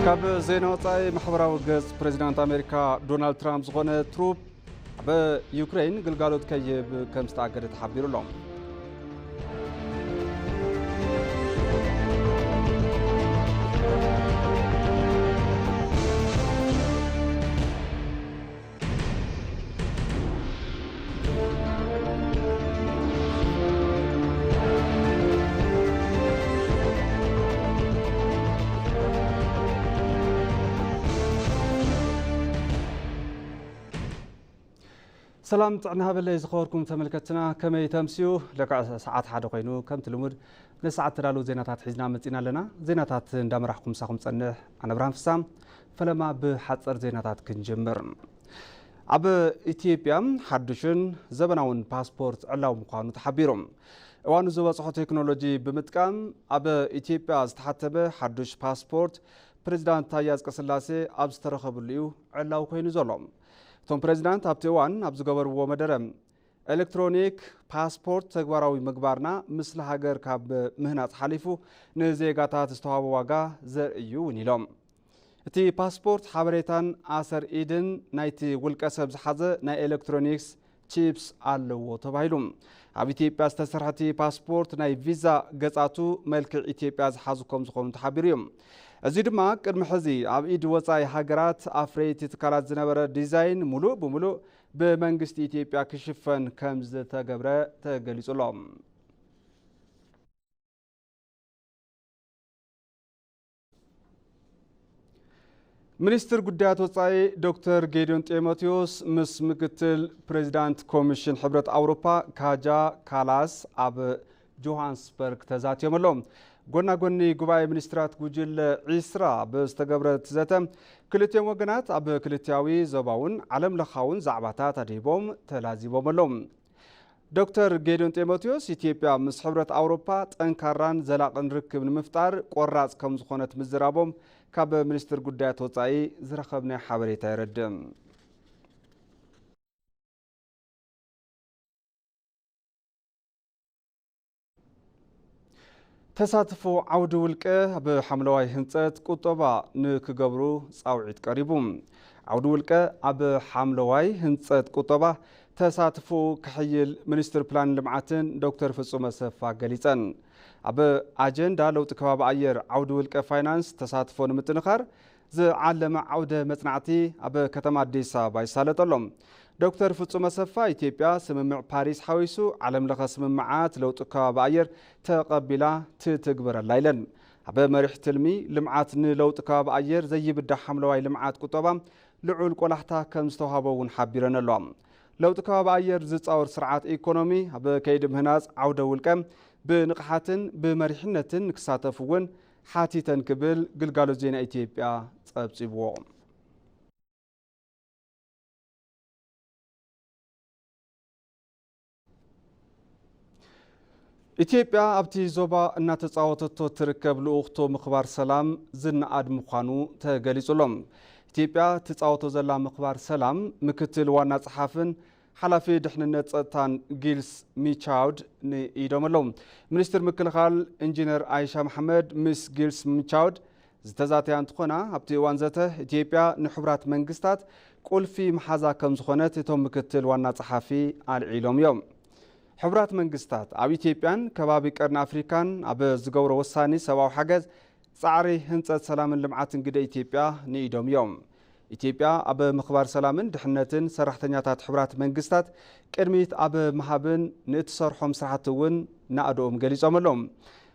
ካብ ዜና ወፃኢ ማሕበራዊ ገጽ ፕሬዚዳንት ኣሜሪካ ዶናልድ ትራምፕ ዝኾነ ትሩፕ ኣብ ዩክሬን ግልጋሎት ከይህብ ከም ዝተኣገደ ተሓቢሩ ኣሎ። سلام تعنا هبل زخوركم تملكتنا كما يتمسيو لك ساعات حدا خوينو كم تلمود لساعات ترالو زيناتات حزنا متينا لنا زيناتات ندامرحكم ساكم صنح انا ابراهيم فسام فلما بحصر زيناتات كنجمر اب اثيوبيا حدشن زبناون باسبورت علاو مقانو تحبيرهم اوانو زوصحو تكنولوجي بمتقام اب اثيوبيا استحتبه حدش باسبورت بريزيدنت تاياز قسلاسي اب استرخبليو علاو كوينو زولوم توم بريزيدنت ابتوان ابزغبر ومدرم الكترونيك باسبورت تغبراوي مغبارنا مثل هاجر كاب مهنات حليفو نزيغاتات استواب واغا زريو نيلوم تي باسبورت حبريتان اثر ايدن نايتي ولقسب زحازه ناي الكترونيكس تشيبس الو تبايلوم اب اثيوبيا استسرحتي باسبورت ناي فيزا غصاتو ملك اثيوبيا زحازكم زخون تحبيريوم ازي دما قدم حزي اب ايد وصاي هاجرات افريت تكالات زنبره ديزاين ملو بملو بمنግስት ኢትዮጵያ ክሽፈን ከምዝ ተገብረ ተገሊጹሎም ሚኒስትር ጉዳያት ወጻኢ ዶክተር ጌዲዮን ጢሞቴዎስ ምስ ምክትል ፕሬዝዳንት ኮሚሽን ሕብረት አውሮፓ ካጃ ካላስ ኣብ ጆሃንስበርግ ተዛትየመሎም ጎና ጎኒ ጉባኤ ሚኒስትራት ጉጅለ ዒስራ በስተገብረት ዘተ ክልቲኦም ወገናት ኣብ ክልቲያዊ ዞባውን ዓለም ለኻውን ዛዕባታት ኣዲቦም ተላዚቦምሎም ዶክተር ጌዲዮን ጢሞቴዎስ ኢትዮጵያ ምስ ሕብረት አውሮፓ ጠንካራን ዘላቕን ርክብ ንምፍጣር ቆራጽ ከም ዝኾነት ምዝራቦም ካብ ሚኒስትር ጉዳያት ወጻኢ ዝረኸብና ሓበሬታ ይረድም ተሳትፎ ዓውዲ ውልቀ በሐምለዋይ ህንጸት ቁጠባ ንክገብሩ ጻውዒት ቀሪቡም ዓውዲ ውልቀ ኣብ ሐምለዋይ ህንጸት ቁጠባ ተሳትፎ ክሕይል ሚኒስትር ፕላን ልምዓትን ዶክተር ፍጹም አሰፋ ገሊጸን ኣብ ኣጀንዳ ለውጢ ከባቢ ኣየር ዓውዲ ውልቀ ፋይናንስ ተሳትፎ ንምጥንኻር ዝዓለመ ዓውደ መጽናዕቲ ኣብ ከተማ አዲስ አበባ ይሳለጠሎም ዶክተር ፍጹም አሰፋ ኢትዮጵያ ስምምዕ ፓሪስ ሓዊሱ ዓለም ለኸ ስምምዓት ለውጢ ከባቢ ኣየር ተቐቢላ ትትግበረላ ኢለን ኣብ መሪሕ ትልሚ ልምዓት ንለውጢ ከባቢ ኣየር ዘይብዳ ሓምለዋይ ልምዓት ቁጠባ ልዑል ቆላሕታ ከም ዝተዋሃቦ እውን ሓቢረን ኣለዋ ለውጢ ከባቢ ኣየር ዝፃወር ስርዓት ኢኮኖሚ ኣብ ከይዲ ምህናፅ ዓውደ ውልቀ ብንቕሓትን ብመሪሕነትን ክሳተፉ እውን ሓቲተን ክብል ግልጋሎት ዜና ኢትዮጵያ ጸብጺብዎ ኢትዮጵያ ኣብቲ ዞባ እናተጻወተቶ ትርከብ ልኡኽቶ ምኽባር ሰላም ዝነኣድ ምዃኑ ተገሊጹሎም ኢትዮጵያ ትጻወቶ ዘላ ምኽባር ሰላም ምክትል ዋና ጸሓፍን ሓላፊ ድሕንነት ጸጥታን ጊልስ ሚቻውድ ንኢዶመሎም ሚኒስትር ምክልኻል ኢንጂነር አይሻ መሐመድ ምስ ጊልስ ሚቻውድ ዝተዛተያ እንትኾና ኣብቲ እዋን ዘተ ኢትዮጵያ ንሕቡራት መንግስታት ቁልፊ መሓዛ ከም ዝኾነት እቶም ምክትል ዋና ጸሓፊ ኣልዒሎም እዮም ሕቡራት መንግስታት ኣብ ኢትዮጵያን ከባቢ ቀርኒ ኣፍሪካን ኣብ ዝገብሮ ወሳኒ ሰብኣዊ ሓገዝ ጻዕሪ ህንጸት ሰላምን ልምዓትን ግደ ኢትዮጵያ ንኢዶም እዮም ኢትዮጵያ ኣብ ምኽባር ሰላምን ድሕነትን ሰራሕተኛታት ሕቡራት መንግስታት ቅድሚት ኣብ መሃብን ንእትሰርሖም ስራሕቲ እውን ናእዶኦም ገሊጾም ኣሎም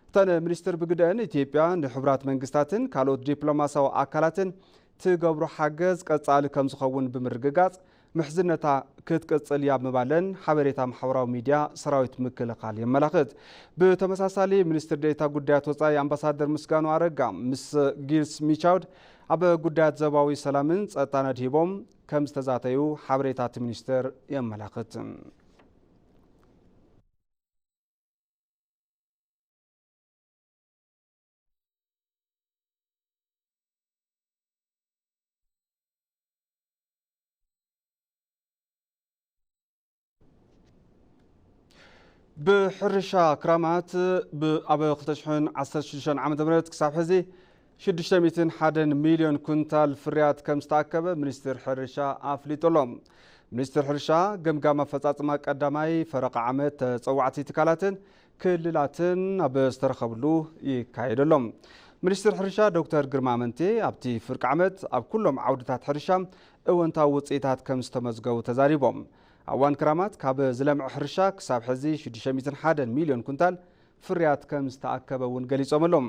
እተን ሚኒስትር ብግደን ኢትዮጵያ ንሕቡራት መንግስታትን ካልኦት ዲፕሎማስያዊ ኣካላትን ትገብሮ ሓገዝ ቀጻሊ ከም ዝኸውን ብምርግጋጽ ምሕዝነታ ክትቅጽል እያ ምባለን ሓበሬታ ማሕበራዊ ሚድያ ሰራዊት ምክልኻል የመላኽት ብተመሳሳሊ ሚኒስትር ዴኤታ ጉዳያት ወጻኢ ኣምባሳደር ምስጋኑ ኣረጋ ምስ ጊልስ ሚቻውድ ኣብ ጉዳያት ዞባዊ ሰላምን ጸጥታን ኣድሂቦም ከም ዝተዛተዩ ሓበሬታት ሚኒስትር የመላኽት بحرشة كرامات أب 2016 عام دمرت كسب حزي 601 ሚሊዮን ኩንታል ፍርያት ከም ዝተኣከበ ሚኒስትር ሕርሻ ኣፍሊጡሎም። ሚኒስትር ሕርሻ ገምጋም ኣፈጻጽማ ቀዳማይ ፈረቓ ዓመት ተጸዋዕቲ ትካላትን ክልላትን ኣብ ዝተረኸብሉ ይካየደሎም። ሚኒስትር ሕርሻ ዶክተር ግርማ ኣመንቴ ኣብቲ ፍርቂ ዓመት ኣብ ኩሎም ዓውድታት ሕርሻ እወንታዊ ውፅኢታት ከም ዝተመዝገቡ ተዛሪቦም። ኣብ እዋን ክራማት ካብ ዝለምዕ ሕርሻ ክሳብ ሕዚ 601 ሚሊዮን ኩንታል ፍርያት ከም ዝተኣከበ እውን ገሊጾም።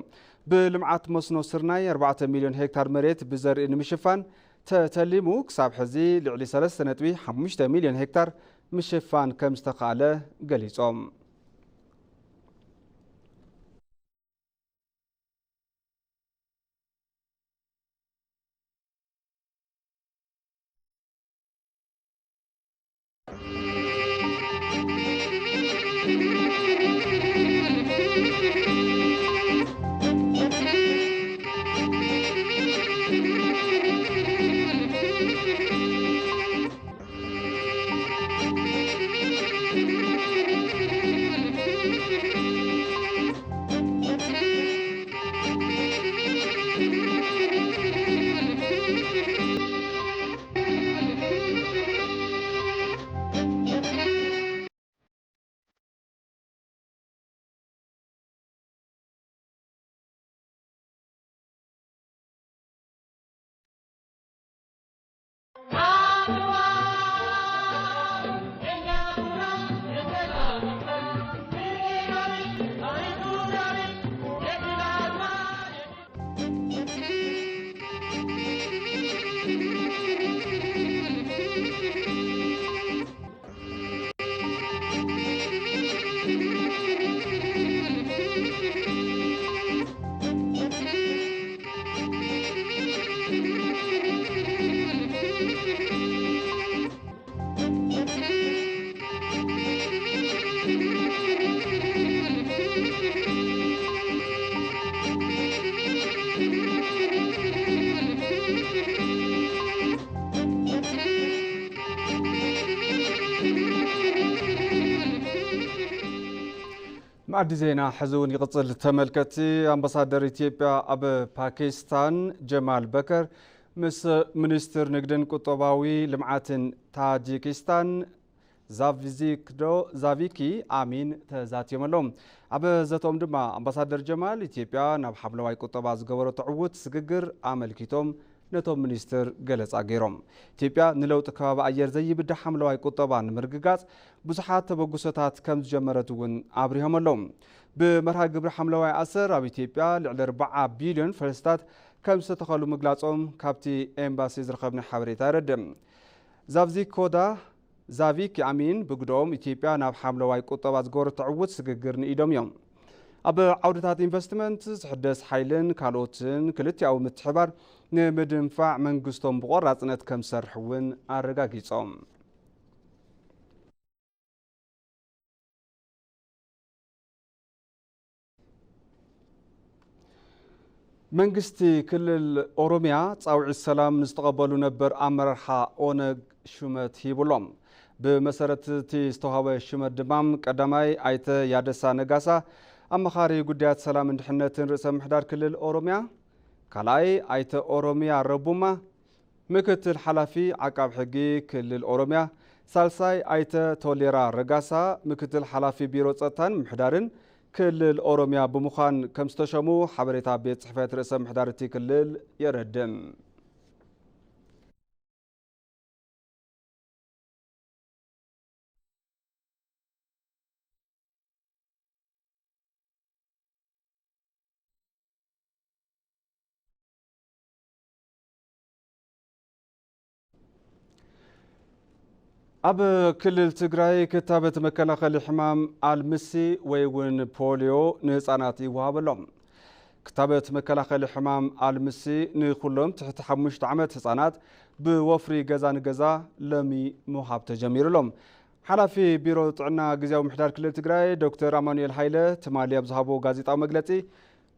ብልምዓት መስኖ ስርናይ 4 ሚሊዮን ሄክታር መሬት ብዘርኢ ንምሽፋን ተተሊሙ ክሳብ ሕዚ ልዕሊ 3.5 ሚሊዮን ሄክታር ምሽፋን ከም ዝተኻኣለ ገሊጾም። ማዕዲ ዜና ሕዝውን ይቕጽል ተመልከቲ ኣምባሳደር ኢትዮጵያ ኣብ ፓኪስታን ጀማል በከር ምስ ሚኒስትር ንግድን ቁጠባዊ ልምዓትን ታጂኪስታን ዛቪኪ አሚን ተዛትየመሎም። ኣብ ዘቶም ድማ ኣምባሳደር ጀማል ኢትዮጵያ ናብ ሓምለዋይ ቁጠባ ዝገበረቶ ዕውት ስግግር ኣመልኪቶም ነቶም ሚኒስትር ገለጻ ገይሮም። ኢትዮጵያ ንለውጢ ከባቢ ኣየር ዘይብዳ ሓምለዋይ ቁጠባ ንምርግጋጽ ብዙሓት ተበግሶታት ከም ዝጀመረት እውን ኣብሪሆመሎም። ብመርሃ ግብሪ ሓምለዋይ ኣሰር ኣብ ኢትዮጵያ ልዕሊ 4 ቢልዮን ፈለስታት ከም ዝተተኸሉ ምግላጾም ካብቲ ኤምባሲ ዝረኸብና ሓበሬታ ይረድእ። ዛቪኪ አሚን ብግዶም ኢትዮጵያ ናብ ሓምለዋይ ቁጠባ ዝገበረቶ ዕውት ስግግር ንኢዶም እዮም። ኣብ ዓውድታት ኢንቨስትመንት ዝሕደስ ሓይልን ካልኦትን ክልቲኣዊ ምትሕባር ንምድንፋዕ መንግስቶም ብቆራጽነት ከም ዝሰርሕ እውን ኣረጋጊጾም። መንግስቲ ክልል ኦሮሚያ ጻውዒት ሰላም ንዝተቐበሉ ነበር ኣመራርሓ ኦነግ ሹመት ሂብሎም። ብመሰረት እቲ ዝተዋሃበ ሹመት ድማ ቀዳማይ ኣይተ ያደሳ ነጋሳ ኣመኻሪ ጉዳያት ሰላም እንድሕነትን ርእሰ ምሕዳር ክልል ኦሮሚያ፣ ካልኣይ ኣይተ ኦሮሚያ ረቡማ ምክትል ሓላፊ ዓቃብ ሕጊ ክልል ኦሮሚያ፣ ሳልሳይ ኣይተ ቶሌራ ረጋሳ ምክትል ሓላፊ ቢሮ ጸጥታን ምሕዳርን ክልል ኦሮሚያ ብምዃን ከም ዝተሸሙ ሓበሬታ ቤት ጽሕፈት ርእሰ ምሕዳር እቲ ክልል የረድም። ኣብ ክልል ትግራይ ክታበት መከላኸሊ ሕማም ኣልምሲ ወይ እውን ፖሊዮ ንህፃናት ይወሃበሎም። ክታበት መከላኸሊ ሕማም ኣልምሲ ንኩሎም ትሕቲ 5 ዓመት ህፃናት ብወፍሪ ገዛ ንገዛ ሎሚ ምውሃብ ተጀሚሩሎም። ሓላፊ ቢሮ ጥዕና ግዝያዊ ምሕዳር ክልል ትግራይ ዶክተር ኣማኑኤል ሃይለ ትማሊ ኣብ ዝሃቦ ጋዜጣዊ መግለጺ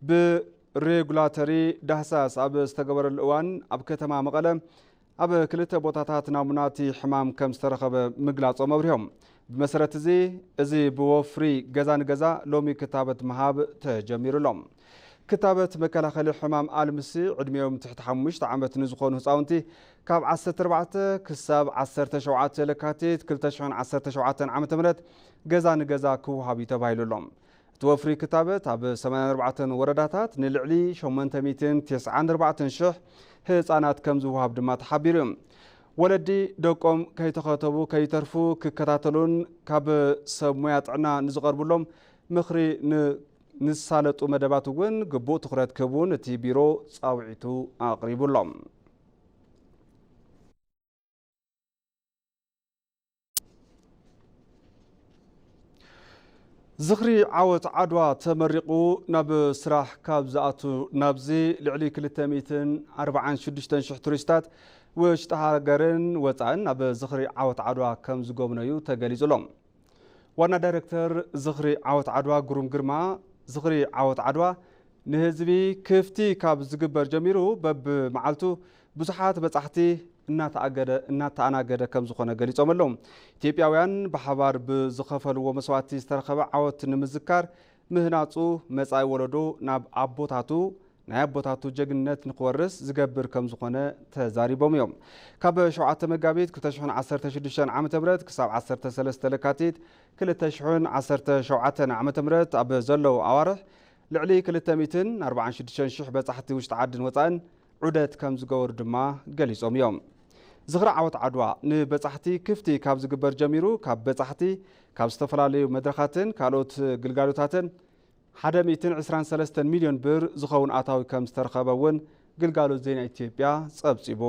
ብሬጉላተሪ ዳህሳስ ኣብ ዝተገበረሉ እዋን ኣብ ከተማ መቐለ ኣብ ክልተ ቦታታት ናሙናቲ ሕማም ከም ዝተረኸበ ምግላጾም ኣብሪሆም። ብመሰረት እዚ ብወፍሪ ገዛ ንገዛ ሎሚ ክታበት ምሃብ ተጀሚሩሎም። كتابة مكلاخل حمام آلمسي عدميهم تحت 5 عامات نزخون هصاونتي كاب 14 كساب 17 لكاتيت كلتشحن 17 عام تمرت جزا نجزا كوهابي تبايلو لهم توفري كتابة عب 84 ورداتات نلعلي 894 شح هصانات كمزو هاب دمات حبيرم ولدي دوكم كي تخاطبوا كي ترفو ككتاتلون كاب سمويات عنا نزغربلهم مخري نسالت مدبات ون قبو تخرات كبون تي بيرو صاوعيتو أقريب لهم زخري عوت عدوى تمرقو ناب سراح كاب زاتو نابزي لعلي كلتاميتن 46 شح توريستات وشتها قرن وطعن ناب زخري عوت عدوى كم زقومنيو تقاليزو لهم وانا دايركتر زخري عوت عدوى قروم قرما زخري عوت عدوى نهزبي كفتي كاب زقبر جميرو بب معالتو بزحات بصحتي እናት ኣናገደ ከም ዝኾነ ገሊጾም ኣለዉ ኢትዮጵያውያን ብሓባር ብዝኸፈልዎ መስዋዕቲ ዝተረኸበ ዓወት ንምዝካር ምህናፁ መጻኢ ወለዶ ናብ ናይ ኣቦታቱ ጀግንነት ንኽወርስ ዝገብር ከም ዝኾነ ተዛሪቦም እዮም ካብ 7 መጋቢት 2016 ዓ.ም ክሳብ 13 ለካቲት 2017 ዓ.ም ኣብ ዘለዉ ኣዋርሕ ልዕሊ 246,000 በጻሕቲ ውሽጢ ዓድን ወፃእን ዑደት ከም ዝገበሩ ድማ ገሊጾም እዮም ዝኽሪ ዓወት ዓድዋ ንበጻሕቲ ክፍቲ ካብ ዝግበር ጀሚሩ ካብ በጻሕቲ ካብ ዝተፈላለዩ መድረኻትን ካልኦት ግልጋሎታትን 123 ሚልዮን ብር ዝኸውን ኣታዊ ከም ዝተረኸበ እውን ግልጋሎት ዜና ኢትዮጵያ ጸብጺቡ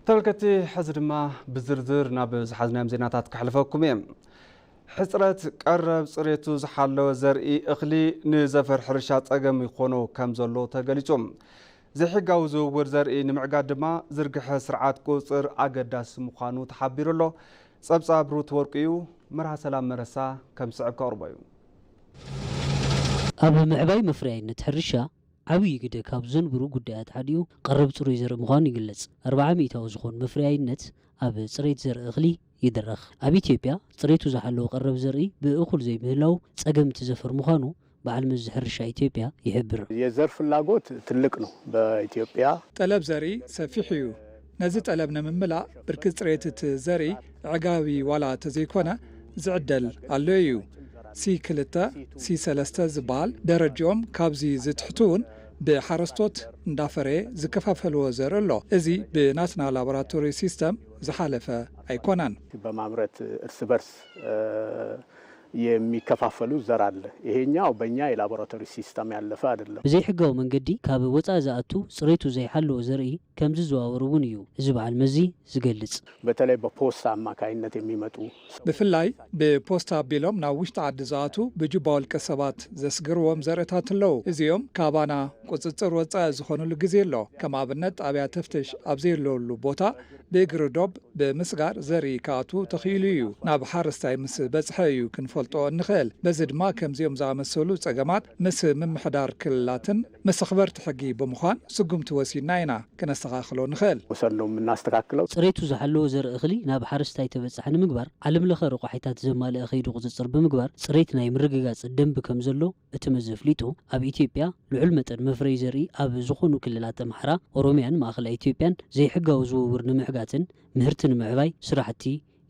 تلكتي حزرما بزرزر ناب زحزنام زيناتات كحلفكم حصرت قرب صريتو زحالو زرئي اخلي نزفر حرشات اقم يخونو كم زلو تقليتم زي حقاو زوور زرئي نمعقاد دما زرقح سرعات قوصر اقداس مخانو تحبير الله صبصاب روت ورقيو مرها سلام مرسا كم سعب كوربايو اب معباي مفرعي نتحرشا عبي قد كاب زنبرو قدات حديو قرب صري زر مخان يقلص 400 زخون مفرعينت اب صريت زر اخلي يدرخ ابي اثيوبيا صريتو زحلو قرب زري باخل زي بهلاو صقم تزفر مخانو بعلم الزحرشا اثيوبيا يحبر የዘር ፍላጎት ትልቅ ነው በኢትዮጵያ طلب زري سفيحيو نزي طلبنا مملا بركز صريت زري عقابي ولا تزيكونا زعدل عليو سي كلتا سي سلستا زبال درجوم كابزي زتحتون بحرستوت ندافري زكفافلو زرلو ازي بناسنا لابراتوري سيستم زحالفه ايكونان بمامرت ارس برس የሚከፋፈሉ ዘር አለ ይሄኛው በእኛ የላቦራቶሪ ሲስተም ያለፈ አይደለም በዘይ ሕጋው መንገዲ ካብ ወፃ ዘአቱ ጽሬቱ ዘይሐሎ ዘርኢ ከምዝ ዘዋወሩን እዩ እዚ በዓል መዚ ዝገልጽ በተለይ በፖስታ አማካይነት የሚመጡ በፍላይ በፖስታ ቢሎም ና ውሽጥ ዓዲ ዘአቱ በጅባውል ቀሰባት ዘስግርዎም ዘርእታት ለው እዚኦም ካባና ቁጽጽር ወፃ ዝኾኑሉ ግዜ ሎ ከም ኣብነት ጣብያ ተፍትሽ ኣብዘይለሉ ቦታ በግርዶብ በምስጋር ዘርኢ ካቱ ተኺሉ እዩ ናብ ሓረስታይ ምስ በጽሐ እዩ ክንፈልጦ ንኽእል በዚ ድማ ከምዚኦም ዝኣመሰሉ ጸገማት ምስ ምምሕዳር ክልላትን ምስ ኣኽበርቲ ሕጊ ብምዃን ስጉምቲ ወሲድና ኢና ክነስተኻኽሎ ንኽእል ወሰሎም እናስተካክለው ጽሬቱ ዝሓለዎ ዘርኢ እኽሊ ናብ ሓረስታይ ተበጽሐ ንምግባር ዓለም ለኸ ረቑሒታት ዘማልአ ኸይዱ ቁፅፅር ብምግባር ጽሬት ናይ ምርግጋጽ ደንቢ ከም ዘሎ እቲ መዘፍሊጡ ኣብ ኢትዮጵያ ልዑል መጠን መፍረይ ዘርኢ ኣብ ዝኾኑ ክልላት ኣምሓራ ኦሮምያን ማእኸላይ ኢትዮጵያን ዘይሕጋዊ ዝውውር ንምሕጋትን ምህርትን ምዕባይ ስራሕቲ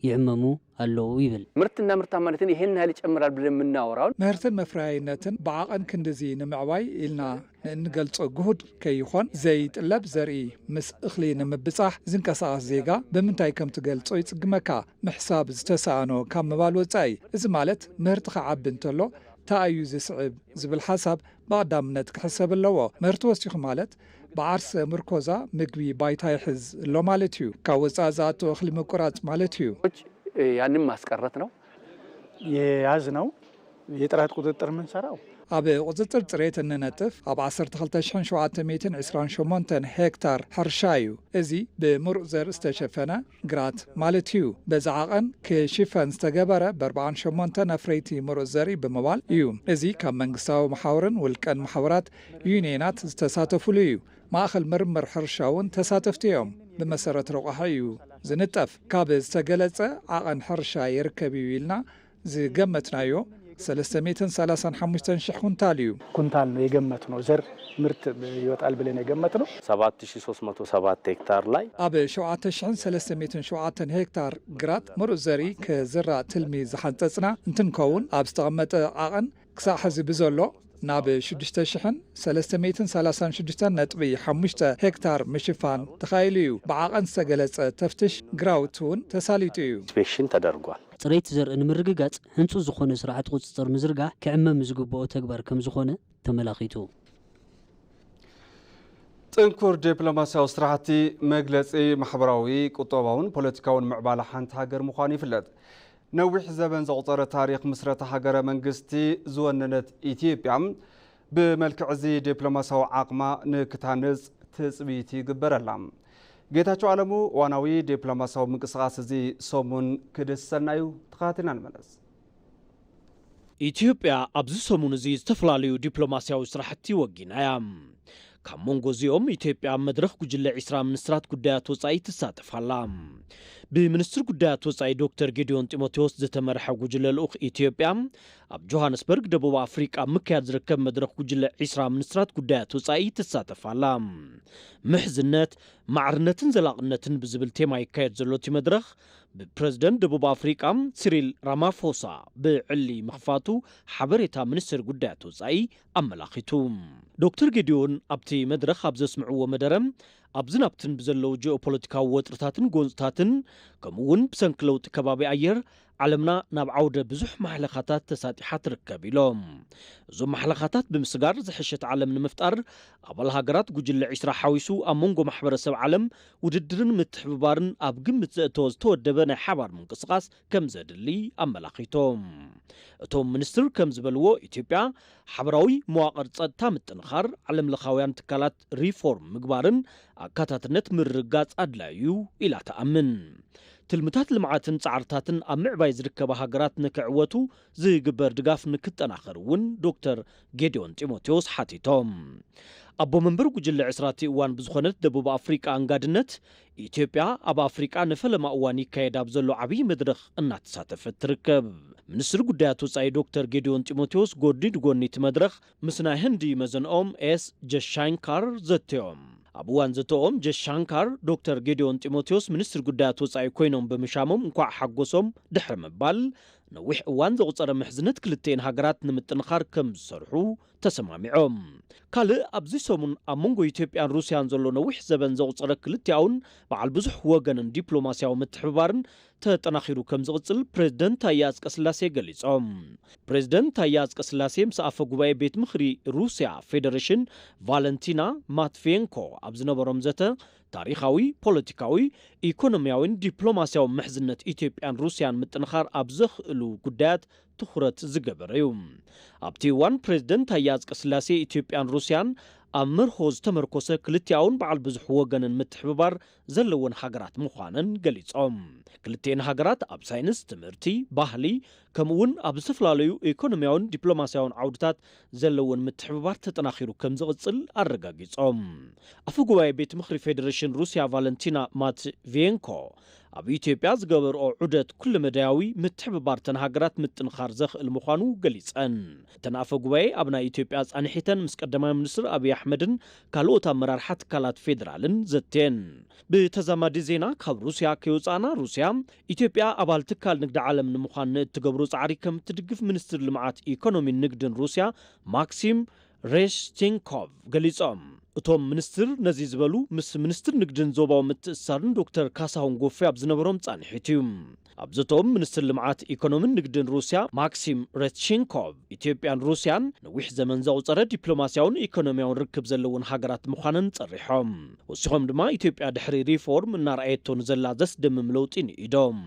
ይዕመሙ አለው ይብል ምርትና ምርታማነትን ይሄን ያህል ይጨምራል ብለን የምናወራው ምህርትን መፍራይነትን በአቀን ክንድዚ ንምዕባይ ኢልና እንገልጾ ጉሁድ ከይኾን ዘይጥለብ ዘርኢ ምስ እኽሊ ንምብጻሕ ዝንቀሳቐስ ዜጋ ብምንታይ ከም ትገልጾ ይጽግመካ ምሕሳብ ዝተሳኣኖ ካብ ምባል ወጻኢ እዚ ማለት ምህርቲ ክዓቢ እንተሎ ታኣዩ ዝስዕብ ዝብል ሓሳብ ብቐዳምነት ክሕሰብ ኣለዎ ምህርቲ ወሲኹ ማለት بعرس مركوزا مقبي بايتاي حز لو مالتيو كاوزا زاتو اخلي مقراص مالتيو ያንን ማስቀረት ነው የያዝ ነው የጥራት ቁጥጥር የምንሰራው ኣብ ቁፅጥር ፅሬት እንነጥፍ ኣብ 12728 ሄክታር ሕርሻ እዩ። እዚ ብምሩቕ ዘርኢ ዝተሸፈነ ግራት ማለት እዩ። በዚ ዓቐን ክሽፈን ዝተገበረ ብ48 ኣፍረይቲ ምሩፅ ዘርኢ ብምባል እዩ። እዚ ካብ መንግስታዊ ማሕበርን ውልቀን ማሕበራት ዩኒየናት ዝተሳተፍሉ እዩ። ማእኸል ምርምር ሕርሻ እውን ተሳተፍቲ እዮም። ብመሰረት ረቑሒ እዩ ዝንጠፍ። ካብ ዝተገለጸ ዓቐን ሕርሻ ይርከብ እዩ ኢልና ዝገመትናዮ 335,000 ኩንታል እዩ። ኩንታል ነው የገመት ነው ዘር ምርት ይወጣል ብለን የገመት ነው 7307 ሄክታር ላይ ኣብ 7307 ሄክታር ግራት ምሩፅ ዘርኢ ከዝራእ ትልሚ ዝሓንፀፅና እንትንከውን ኣብ ዝተቐመጠ ዓቐን ክሳብ ሕዚ ብዘሎ ናብ 6336.5 ሄክታር ምሽፋን ተኻይሉ እዩ። ብዓቐን ዝተገለጸ ተፍትሽ ግራውት እውን ተሳሊጡ እዩ። ኢንስፔክሽን ተደርጓል። ፅሬት ዘርኢ ንምርግጋጽ ህንፁ ዝኾነ ስርዓት ቁፅጥር ምዝርጋሕ ክዕመም ዝግብኦ ተግባር ከም ዝኾነ ተመላኺቱ። ጥንኩር ዲፕሎማስያዊ ስራሕቲ መግለጺ ማሕበራዊ ቁጠባውን ፖለቲካውን ምዕባለ ሓንቲ ሃገር ምዃኑ ይፍለጥ። ነዊሕ ዘበን ዘቁፀረ ታሪክ ምስረታ ሃገረ መንግስቲ ዝወነነት ኢትዮጵያ ብመልክዕ እዚ ዲፕሎማስያዊ ዓቕማ ንክታንጽ ትጽቢት ይግበረላ። ጌታቸው ዓለሙ ዋናዊ ዲፕሎማስያዊ ምንቅስቃስ እዚ ሰሙን ክድሰልና እዩ። ተኸታቲልና ንመለስ። ኢትዮጵያ ኣብዚ ሰሙን እዚ ዝተፈላለዩ ዲፕሎማስያዊ ስራሕቲ ወጊናያ። ካብ መንጎ እዚኦም ኢትዮጵያ መድረኽ ጉጅለ 20 ሚኒስትራት ጉዳያት ወፃኢ ትሳተፋላ። ብምኒስትር ጉዳያት ወፃኢ ዶክተር ጌዲዮን ጢሞቴዎስ ዝተመርሐ ጉጅለ ልኡኽ ኢትዮጵያ ኣብ ጆሃንስበርግ ደቡብ ኣፍሪቃ ምክያድ ዝርከብ መድረኽ ጉጅለ 20 ሚኒስትራት ጉዳያት ወፃኢ ትሳተፋላ። ምሕዝነት ማዕርነትን ዘላቕነትን ብዝብል ቴማ ይካየድ ዘሎ እቲ መድረኽ ብፕረዚደንት ደቡብ ኣፍሪቃ ሲሪል ራማፎሳ ብዕሊ ምኽፋቱ ሓበሬታ ሚኒስትር ጉዳያት ወፃኢ ኣመላኺቱ። ዶክተር ጌዲዮን ኣብቲ መድረኽ ኣብ ዘስምዕዎ መደረ ኣብዚ ናብትን ብዘለዉ ጂኦፖለቲካዊ ወጥርታትን ጎንፅታትን ከምኡውን ብሰንኪ ለውጢ ከባቢ ኣየር ዓለምና ናብ ዓውደ ብዙሕ ማሕለኻታት ተሳጢሓ ትርከብ ኢሎም። እዞም ማሕለኻታት ብምስጋር ዝሕሸት ዓለም ንምፍጣር ኣባል ሃገራት ጉጅለ 20 ሓዊሱ ኣብ መንጎ ማሕበረሰብ ዓለም ውድድርን ምትሕብባርን ኣብ ግምት ዘእተወ ዝተወደበ ናይ ሓባር ምንቅስቃስ ከም ዘድሊ ኣመላኺቶም። እቶም ሚኒስትር ከም ዝበልዎ ኢትዮጵያ ሓበራዊ መዋቕር ፀጥታ ምጥንኻር ዓለም ለኻውያን ትካላት ሪፎርም ምግባርን ኣካታትነት ምርጋጽ ኣድላዩ ኢላ ተኣምን። ትልምታት ልምዓትን ጻዕርታትን ኣብ ምዕባይ ዝርከባ ሃገራት ንክዕወቱ ዝግበር ድጋፍ ንክጠናኸር እውን ዶክተር ጌዲዮን ጢሞቴዎስ ሓቲቶም። ኣቦ መንበር ጉጅለ 20 እዋን ብዝኾነት ደቡብ ኣፍሪቃ አንጋድነት ኢትዮጵያ ኣብ ኣፍሪቃ ንፈለማ እዋን ይካየድ ኣብ ዘሎ ዓብዪ መድረኽ እናተሳተፈት ትርከብ። ሚኒስትር ጉዳያት ወፃኢ ዶክተር ጌዲዮን ጢሞቴዎስ ጎኒ ድጎኒ እቲ መድረኽ ምስ ናይ ህንዲ መዘንኦም ኤስ ጀሻንካር ዘትዮም። ኣብ እዋን ዘተኦም ጀሻንካር ዶክተር ጌዲዮን ጢሞቴዎስ ሚኒስትር ጉዳያት ወፃኢ ኮይኖም ብምሻሞም እንኳዕ ሓጎሶም ድሕሪ ምባል ነዊሕ እዋን ዘቁፀረ ምሕዝነት ክልተን ሃገራት ንምጥንኻር ከም ዝሰርሑ ተሰማሚዖም። ካልእ ኣብዚ ሰሙን ኣብ መንጎ ኢትዮጵያን ሩስያን ዘሎ ነዊሕ ዘበን ዘቁፀረ ክልቲኣውን በዓል ብዙሕ ወገንን ዲፕሎማስያዊ ምትሕብባርን ተጠናኺሩ ከም ዝቕፅል ፕሬዚደንት ታየ ኣጽቀሥላሴ ገሊጾም። ፕሬዚደንት ታየ ኣጽቀሥላሴ ምስ ኣፈ ጉባኤ ቤት ምኽሪ ሩስያ ፌዴሬሽን ቫለንቲና ማትቪየንኮ ኣብ ዝነበሮም ዘተ ታሪኻዊ፣ ፖለቲካዊ፣ ኢኮኖሚያዊን ዲፕሎማስያዊ ምሕዝነት ኢትዮጵያን ሩስያን ምጥንኻር ኣብ ዘኽእሉ ጉዳያት ትኹረት ዝገበረ እዩ። ኣብቲ እዋን ፕሬዚደንት ታየ ኣጽቀሥላሴ ኢትዮጵያን ሩስያን ኣብ መርሆ ዝተመርኮሰ ክልቲኣውን በዓል ብዙሕ ወገንን ምትሕብባር ዘለወን ሃገራት ምዃነን ገሊጾም። ክልተን ሃገራት ኣብ ሳይንስ፣ ትምህርቲ፣ ባህሊ ከምኡውን ኣብ ዝተፈላለዩ ኢኮኖሚያውን ዲፕሎማስያውን ዓውድታት ዘለወን ምትሕብባር ተጠናኺሩ ከም ዝቕፅል ኣረጋጊጾም። ኣፈ ጉባኤ ቤት ምኽሪ ፌዴሬሽን ሩስያ ቫለንቲና ማትቪየንኮ ኣብ ኢትዮጵያ ዝገበርኦ ዑደት ኩሉ መዳያዊ ምትሕብባርተን ሃገራት ምጥንኻር ዘኽእል ምዃኑ ገሊጸን። እተን ኣፈ ጉባኤ ኣብ ናይ ኢትዮጵያ ጻኒሒተን ምስ ቀዳማይ ሚኒስትር ኣብይ ኣሕመድን ካልኦት ኣመራርሓ ትካላት ፌደራልን ዘትየን። ብተዛማዲ ዜና ካብ ሩስያ ከይወፃእና ሩስያ ኢትዮጵያ ኣባል ትካል ንግዲ ዓለም ንምዃን ንእትገብሮ ጻዕሪ ከም ትድግፍ ሚኒስትር ልምዓት ኢኮኖሚን ንግድን ሩስያ ማክሲም ሬሽቲንኮቭ ገሊጾም። እቶም ሚኒስትር ነዚ ዝበሉ ምስ ሚኒስትር ንግድን ዞባዊ ምትእስሳርን ዶክተር ካሳሁን ጎፌ ኣብ ዝነበሮም ጻንሒት እዩ ኣብዘቶም ሚኒስትር ልምዓት ኢኮኖሚን ንግድን ሩስያ ማክሲም ሬትሽንኮቭ ኢትዮጵያን ሩስያን ነዊሕ ዘመን ዘቁፀረ ዲፕሎማስያውን ኢኮኖሚያውን ርክብ ዘለውን ሃገራት ምዃነን ጸሪሖም ወሲኾም ድማ ኢትዮጵያ ድሕሪ ሪፎርም እናርኣየቶን ዘላ ዘስደምም ለውጢ ንኢዶም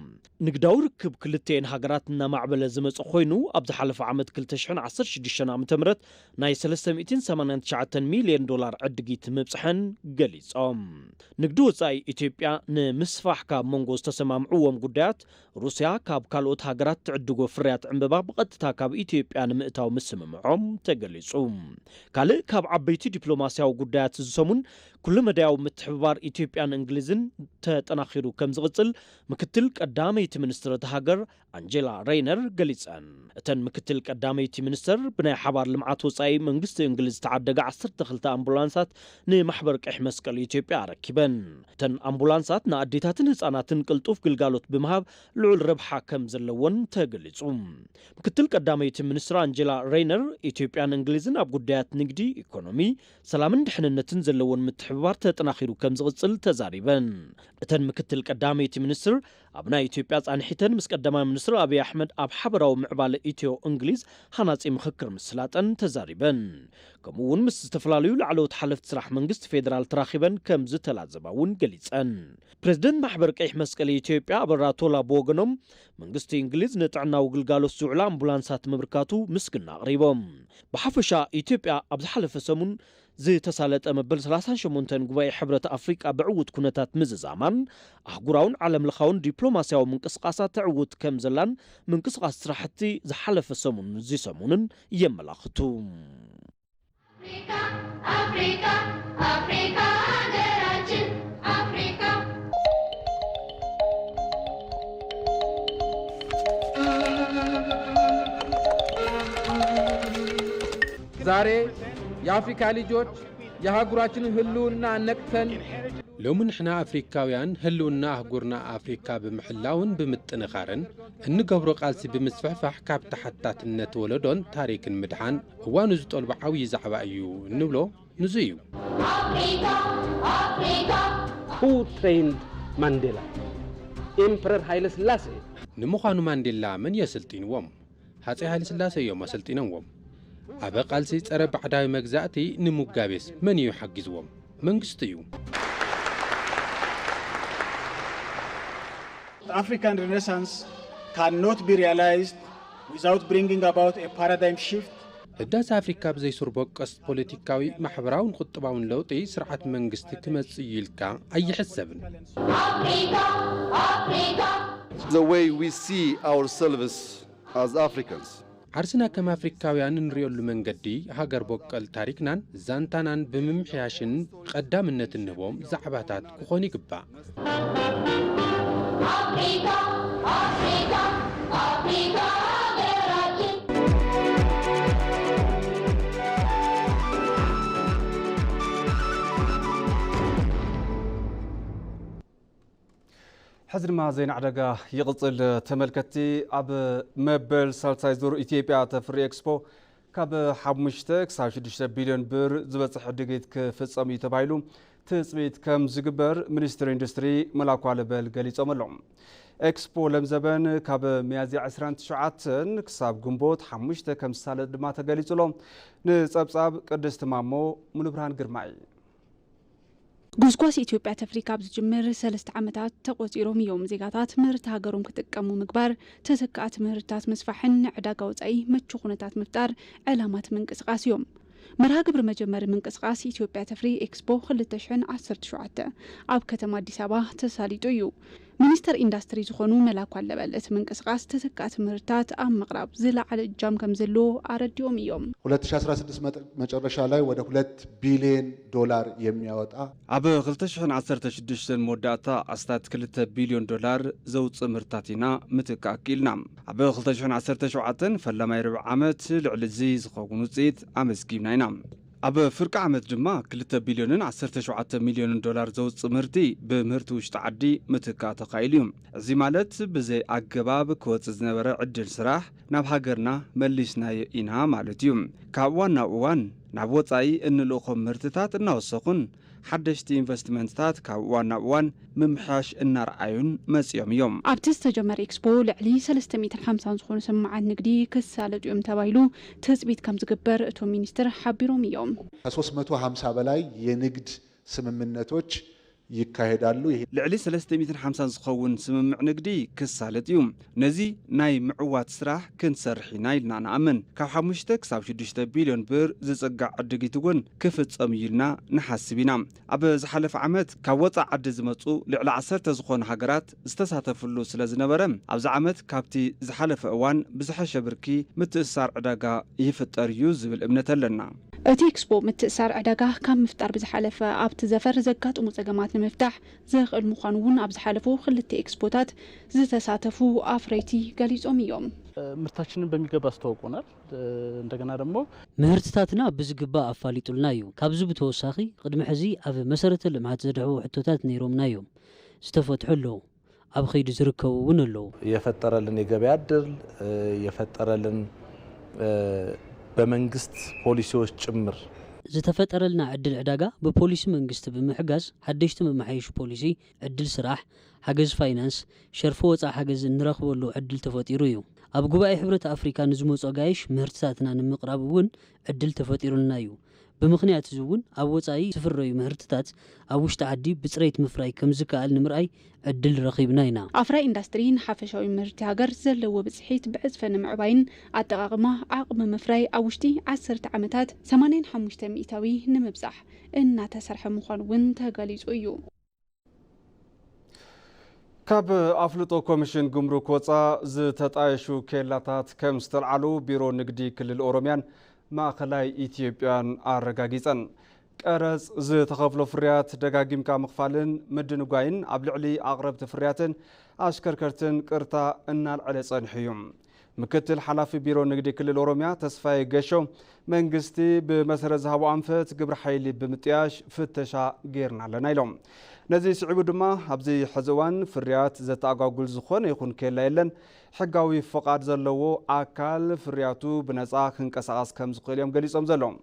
ንግዳዊ ርክብ ክልተን ሃገራት እናማዕበለ ዝመጽእ ኮይኑ ኣብ ዝሓለፈ ዓመት 2016 ዓ.ም ናይ 389 ሚልዮን ዶላር ዕድጊት ምብጽሐን ገሊጾም ንግዲ ወጻኢ ኢትዮጵያ ንምስፋሕ ካብ መንጎ ዝተሰማምዑዎም ጉዳያት ሩስያ ካብ ካልኦት ሃገራት ትዕድጎ ፍርያት ዕምበባ ብቐጥታ ካብ ኢትዮጵያ ንምእታው ምስምምዖም ተገሊጹ ካልእ ካብ ዓበይቲ ዲፕሎማስያዊ ጉዳያት ዝሰሙን ኩሉ መዳያዊ ምትሕብባር ኢትዮጵያን እንግሊዝን ተጠናኺሩ ከም ዝቕጽል ምክትል ቀዳመይቲ ሚኒስትር ሃገር አንጀላ ሬይነር ገሊጸን እተን ምክትል ቀዳመይቲ ሚኒስትር ብናይ ሓባር ልምዓት ወጻኢ መንግስቲ እንግሊዝ ተዓደገ 12 ኣምቡላንሳት ንማሕበር ቀይሕ መስቀል ኢትዮጵያ ረኪበን እተን ኣምቡላንሳት ንኣዴታትን ህጻናትን ቅልጡፍ ግልጋሎት ብምሃብ ልዑል ረብሓ ከም ዘለዎን ተገሊጹ ምክትል ቀዳመይቲ ሚኒስትር አንጀላ ሬይነር ኢትዮጵያን እንግሊዝን ኣብ ጉዳያት ንግዲ ኢኮኖሚ ሰላምን ድሕንነትን ዘለዎን ምትሕብባር ተጠናኺሩ ከም ዝቕጽል ተዛሪበን እተን ምክትል ቀዳመይቲ ሚኒስትር ኣብ ናይ ኢትዮጵያ ጻንሒተን ምስ ቀዳማይ ሚኒስትር አብይ አሕመድ ኣብ ሓበራዊ ምዕባለ ኢትዮ እንግሊዝ ሃናጺ ምክክር ምስላጠን ተዛሪበን ከምኡውን ምስ ዝተፈላለዩ ላዕለዎት ሓለፍቲ ስራሕ መንግስቲ ፌደራል ተራኺበን ከም ዝተላዘባውን ገሊጸን ፕሬዝደንት ማሕበር ቀይሕ መስቀል ኢትዮጵያ አበራ ቶላ ብወገኖም መንግስቲ እንግሊዝ ንጥዕናዊ ግልጋሎት ዝውዕሉ ኣምቡላንሳት ምብርካቱ ምስግና ኣቕሪቦም ብሓፈሻ ኢትዮጵያ ኣብ ዝሓለፈ ሰሙን ዝተሳለጠ መበል 38 ጉባኤ ሕብረት ኣፍሪቃ ብዕውት ኩነታት ምዝዛማን ኣህጉራውን ዓለምለኻውን ዲፕሎማስያዊ ምንቅስቃሳት ትዕውት ከም ዘላን ምንቅስቃስ ስራሕቲ ዝሓለፈ ሰሙን ዝሰሙንን የመላኽቱ አፍሪካ አፍሪካ ሀገራችን አፍሪካ ዛሬ የአፍሪካ ልጆች የአህጉራችንን ህልውና ነቅተን ሎምን ሕና አፍሪካውያን ህልውና አህጉርና አፍሪካ ብምሕላውን ብምጥንኻርን እንገብሮ ቃልሲ ብምስፍሕፋሕ ካብ ተሓታትነት ወለዶን ታሪክን ምድሓን እዋኑ ዝጠልቦ ዓብዪ ዛዕባ እዩ እንብሎ ንዙ እዩ Who trained Mandela? Emperor ሃይለ ስላሴ ንምዃኑ ማንዴላ መን የስልጢንዎም ሃፄ ሃይለ ስላሴ እዮም ኣሰልጢኖምዎም ኣብ ቃልሲ ጸረ ባዕዳዊ መግዛእቲ ንሙጋቤስ መን እዩ ሓጊዝዎም መንግስቲ እዩ African Renaissance cannot be realized without bringing about a paradigm shift ህዳሴ አፍሪካ ብዘይሱር በቀስ ፖለቲካዊ ማሕበራውን ቁጥባውን ለውጢ ስርዓት መንግስቲ ክመጽእ ይልካ ኣይሕሰብን The way we see ourselves as Africans ዓርስና ከም አፍሪካውያን እንሪኦሉ መንገዲ ሃገር በቀል ታሪክናን ዛንታናን ብምምሕያሽን ቀዳምነት እንህቦም ዛዕባታት ክኾን ይግባእ አፍሪካ አፍሪካ አፍሪካ حزر ما زين عدقا يغطل تملكتي أب مبل سالساي زور إثيوبيا تفري إكسبو كاب حمشتك 6 بليون بر زبط حدقيت كفصامي تبايلو تسميت كم زغبر منستر اندستري ملاكو على بال غليص ملوم إكسبو لمزبن كاب ميازي 19 كساب غنبوت 5 كم سال دما تغليصلوم نصبصاب قدست مامو منبرهان ግርማይ ጉስጓስ ኢትዮጵያ ተፍሪካ ብዝጅምር 3 ዓመታት ተቆፂሮም እዮም ዜጋታት ምህርት ሃገሮም ክጥቀሙ ምግባር ተሰካት ምህርታት መስፋሕን ዕዳጋ ወጻኢ መቹ ኩነታት ምፍጣር ዕላማት ምንቅስቃስ እዮም መርሃ ግብሪ መጀመሪ ምንቅስቃስ ኢትዮጵያ ተፍሪ ኤክስፖ 2017 ኣብ ከተማ አዲስ አበባ ተሳሊጡ እዩ ሚኒስተር ኢንዱስትሪ ዝኾኑ መላኩ አለበል እቲ ምንቅስቃስ ተሰካት ምህርታት ኣብ ምቅራብ ዝለዓለ እጃም ከም ዘሎ አረዲኦም እዮም 2016 መጨረሻ ላይ ወደ 2 ቢሊዮን ዶላር የሚያወጣ ኣብ 2016 መወዳእታ ኣስታት 2 ቢሊዮን ዶላር ዘውፅእ ምህርታትና ምትካኪልና ኣብ 2017 ፈላማይ ርብዕ ዓመት ልዕሊ እዚ ዝኸውን ውፅኢት ኣመስጊብና ኢና ኣብ ፍርቂ ዓመት ድማ 2 ቢልዮንን 17 ሚልዮን ዶላር ዘውፅእ ምህርቲ ብምህርቲ ውሽጢ ዓዲ ምትካ ተኻኢሉ እዩ እዚ ማለት ብዘይ ኣገባብ ክወፅእ ዝነበረ ዕድል ስራሕ ናብ ሃገርና መሊስናዮ ኢና ማለት እዩ ካብ ዋናው እዋን ናብ ወፃኢ እንልእኾም ምህርትታት እናወሰኹን ሓደሽቲ ኢንቨስትመንትታት ካብ እዋን ናብ እዋን ምምሕያሽ እናርኣዩን መፅዮም እዮም። ኣብቲ ዝተጀመረ ኤክስፖ ልዕሊ 350 ዝኾኑ ስምዓት ንግዲ ክሳለጡ እዮም ተባሂሉ ትፅቢት ከም ዝግበር እቶም ሚኒስትር ሓቢሮም እዮም። ከ350 በላይ የንግድ ስምምነቶች ይካሄዳሉ። ልዕሊ 350 ዝኸውን ስምምዕ ንግዲ ክሳለጥ እዩ። ነዚ ናይ ምዕዋት ስራሕ ክንሰርሕ ኢና ኢልና ንኣምን። ካብ 5 ክሳብ 6 ቢልዮን ብር ዝጽጋዕ ዕድጊት እውን ክፍጸም ኢልና ንሓስብ ኢና። ኣብ ዝሓለፈ ዓመት ካብ ወፃኢ ዓዲ ዝመጹ ልዕሊ 10 ዝኾኑ ሃገራት ዝተሳተፍሉ ስለ ዝነበረ ኣብዚ ዓመት ካብቲ ዝሓለፈ እዋን ብዝሐሸ ብርኪ ምትእስሳር ዕዳጋ ይፍጠር እዩ ዝብል እምነት ኣለና። እቲ ኤክስፖ ምትእስሳር ዕዳጋ ካብ ምፍጣር ብዝሓለፈ ኣብቲ ዘፈር ዘጋጥሙ ፀገማት ንምፍታሕ ዝኽእል ምዃኑ እውን ኣብ ዝሓለፉ 2 ኤክስፖታት ዝተሳተፉ ኣፍረይቲ ገሊጾም እዮም። ምርታችንን በሚገባ አስተዋውቀናል። እንደገና ደግሞ ምህርትታትና ብዝግባእ ኣፋሊጡልና እዩ። ካብዚ ብተወሳኺ ቅድሚ ሕዚ ኣብ መሰረተ ልምዓት ዘድሕቡ ሕቶታት ነይሮምና እዮም ዝተፈትሑ ኣለዉ። ኣብ ኸይዲ ዝርከቡ እውን ኣለዉ። የፈጠረልን የገበያ ዕድል የፈጠረልን በመንግስት ፖሊሲዎች ጭምር ዝተፈጠረልና ዕድል ዕዳጋ በፖሊሲ መንግስቲ ብምሕጋዝ ሓደሽቲ መማሓየሹ ፖሊሲ ዕድል ስራሕ ሓገዝ ፋይናንስ ሸርፎ ወፃኢ ሓገዝ እንረኽበሉ ዕድል ተፈጢሩ እዩ። ኣብ ጉባኤ ሕብረት ኣፍሪካ ንዝመፁ ጋይሽ ምህርትታትና ንምቕራብ እውን ዕድል ተፈጢሩልና እዩ። ብምኽንያት እዚ እውን ኣብ ወፃኢ ዝፍረዩ ምህርትታት ኣብ ውሽጢ ዓዲ ብፅሬት ምፍራይ ከም ዝከኣል ንምርኣይ ዕድል ረኺብና ኢና። ኣፍራይ ኢንዳስትሪ ንሓፈሻዊ ምህርቲ ሃገር ዘለዎ ብፅሒት ብዕፅፈ ንምዕባይን ኣጠቃቅማ ዓቕሚ ምፍራይ ኣብ ውሽጢ 10 ዓመታት 85 ሚእታዊ ንምብፃሕ እናተሰርሐ ምዃኑ እውን ተገሊጹ እዩ። ካብ ኣፍልጦ ኮሚሽን ጉምሩክ ወፃኢ ዝተጣየሹ ኬላታት ከም ዝተልዓሉ ቢሮ ንግዲ ክልል ኦሮምያን ማእኸላይ ኢትዮጵያን ኣረጋጊፀን። ቀረፅ ዝተኸፍሎ ፍርያት ደጋጊምካ ምኽፋልን ምድንጓይን ኣብ ልዕሊ ኣቕረብቲ ፍርያትን ኣሽከርከርትን ቅርታ እናልዕለ ጸኒሑ እዩ። ምክትል ሓላፊ ቢሮ ንግዲ ክልል ኦሮምያ ተስፋይ ገሾ መንግስቲ ብመሰረት ዝሃቦ ኣንፈት ግብሪ ሓይሊ ብምጥያሽ ፍተሻ ጌርና ኣለና ኢሎም። ነዚ ስዒቡ ድማ ኣብዚ ሕዚ እዋን ፍርያት ዘተኣጓጉል ዝኾነ ይኹን ኬላ የለን ሕጋዊ ፈቃድ ዘለዎ ኣካል ፍርያቱ ብነፃ ክንቀሳቐስ ከም ዝኽእል እዮም ገሊፆም ዘሎም።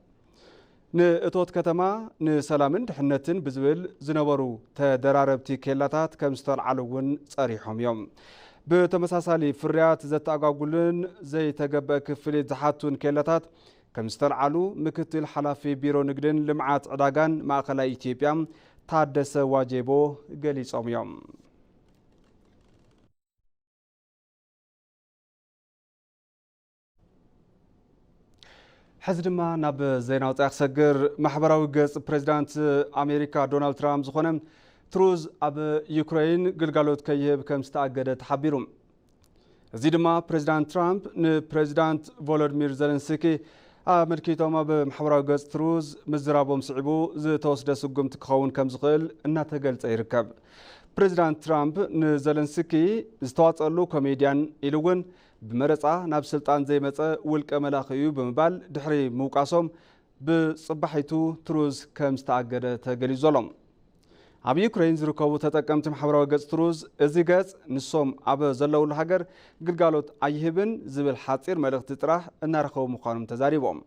ንእቶት ከተማ ንሰላምን ድሕነትን ብዝብል ዝነበሩ ተደራረብቲ ኬላታት ከም ዝተልዓሉ እውን ጸሪሖም እዮም። ብተመሳሳሊ ፍርያት ዘተኣጓጉልን ዘይተገበአ ክፍሊት ዝሓቱን ኬላታት ከም ዝተልዓሉ ምክትል ሓላፊ ቢሮ ንግድን ልምዓት ዕዳጋን ማእኸላይ ኢትዮጵያ ታደሰ ዋጀቦ ገሊፆም እዮም። ሕዚ ድማ ናብ ዜና ወፃኢ ክሰግር ማሕበራዊ ገጽ ፕሬዚዳንት ኣሜሪካ ዶናልድ ትራምፕ ዝኾነ ትሩዝ ኣብ ዩክሬን ግልጋሎት ከይህብ ከም ዝተኣገደ ተሓቢሩ። እዚ ድማ ፕሬዚዳንት ትራምፕ ንፕሬዚዳንት ቮሎዲሚር ዘለንስኪ ኣመልኪቶም ኣብ ማሕበራዊ ገጽ ትሩዝ ምዝራቦም ስዒቡ ዝተወስደ ስጉምቲ ክኸውን ከም ዝኽእል እናተገልጸ ይርከብ። ፕሬዚዳንት ትራምፕ ንዘለንስኪ ዝተዋጸሉ ኮሜድያን ኢሉ እውን ብመረፃ ናብ ስልጣን ዘይመፀ ውልቀ መላኽ እዩ ብምባል ድሕሪ ምውቃሶም ብጽባሒቱ ትሩዝ ከም ዝተኣገደ ተገሊጹ ዘሎም። ኣብ ዩክሬን ዝርከቡ ተጠቀምቲ ማሕበራዊ ገጽ ትሩዝ እዚ ገጽ ንሶም ኣብ ዘለውሉ ሃገር ግልጋሎት ኣይህብን ዝብል ሓፂር መልእኽቲ ጥራሕ እናረኸቡ ምዃኖም ተዛሪቦም።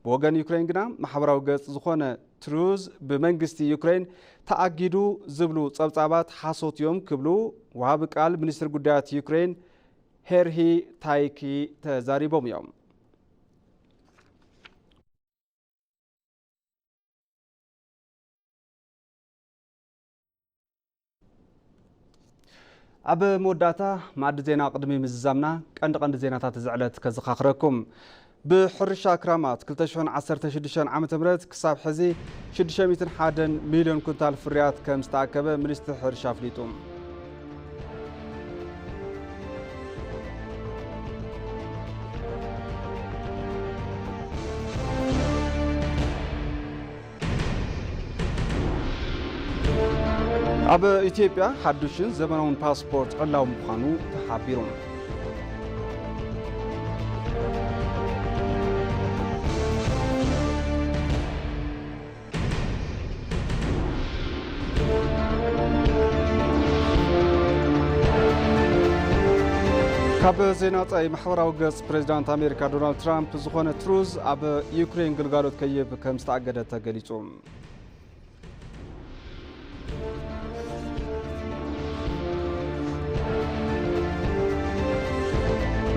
ብወገን ዩክሬን ግና ማሕበራዊ ገጽ ዝኾነ ትሩዝ ብመንግስቲ ዩክሬን ተኣጊዱ ዝብሉ ጸብጻባት ሓሶት እዮም ክብሉ ወሃቢ ቃል ሚኒስትር ጉዳያት ዩክሬን ሄርሂ ታይኪ ተዛሪቦም እዮም። ኣብ መወዳእታ ማዕዲ ዜና ቅድሚ ምዝዛምና ቀንዲ ዜናታት ዝዕለት ከዘኻኽረኩም። ብሕርሻ ክራማት 2016 ዓ.ም ክሳብ ሕዚ 601 ሚልዮን ኩንታል ፍርያት ከም ዝተኣከበ ሚኒስትር ሕርሻ ኣፍሊጡ። ኣብ ኢትዮጵያ ሓዱሽን ዘመናውን ፓስፖርት ዕላው ምዃኑ ተሓቢሩ። ካብ ዜና ወፃኢ ማሕበራዊ ገጽ ፕሬዚዳንት ኣሜሪካ ዶናልድ ትራምፕ ዝኾነ ትሩዝ ኣብ ዩክሬን ግልጋሎት ከይህብ ከም ዝተኣገደ ተገሊጹ።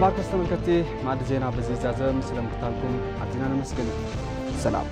ማርከስ ተመልከቲ ማዕድ ዜና በዚ ዛዘም ስለምክታልኩም ኣዝና ነመስግን። ሰላም